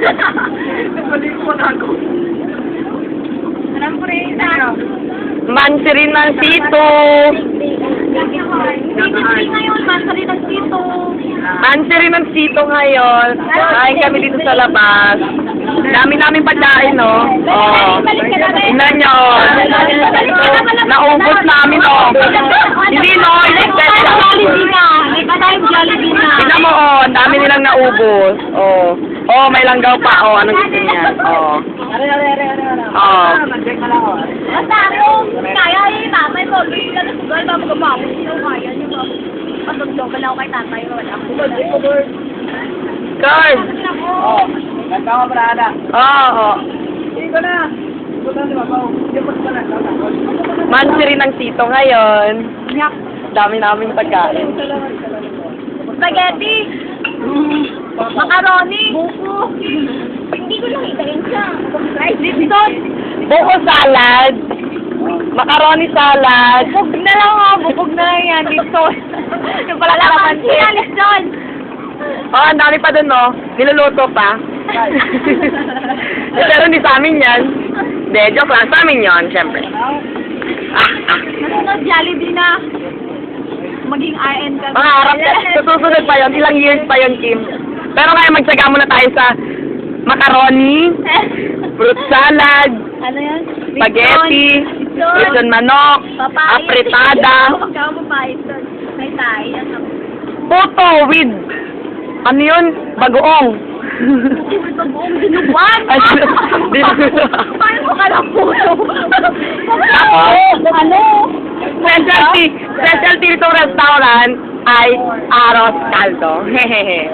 Nagpalipon ako. Anong presa? Mansirin ng sito. Bibig ngayon, masari ng dito. Mansirin ng sito ngayon. Kain kami dito sa labas. Dami namin pagkain, no? Oh. Tingnan nyo. Naubos namin, no? Hindi, no? Jollibee na. May ka tayong Jollibee na. Tingnan mo, oh. Ang dami nilang naubos. Oh. Oh, may langgaw pa. Oh, anong gusto niya? Oh. Oh. Basta ako, kaya yung tatay ko, hindi ka nasugal, mamagabako, sino kaya niyo ba? Patutlogan ako kay tatay ko, wala ako. Carl. Oh, ganda ka brada. Oo. Hindi ko na. Ito na, di ba? Hindi ko na. Mansirin ng sito ngayon. Dami namin pagkain. Spaghetti! Macaroni! Buko! Hindi ko nakita yun siya. Rice Lipton! Buko salad. Macaroni salad. Bukog na lang oh, bukog na lang yan. Lipton! Yung pala laman siya, Lipton! Oh, ang dami pa dun, no? Niluluto pa. Pero hindi sa amin yan. Hindi, joke lang. Sa amin yun, syempre. Nasunod Jollibee na. Maging RN ka. Mga harap, susunod pa yun. Ilang years pa yun, Kim. Pero kaya magsaga muna tayo sa macaroni, fruit salad, Ano yan? spaghetti, Lipton. lechon manok, Papaya. apretada, Pagkaw mo pa ito. May tayo. puto with, ano yun? Bagoong. Pag-buong dinuguan. Ay, dinuguan. Paano mo ka lang puso? Tapos, Ano? specialty nitong restaurant ay arroz caldo. Hehehe.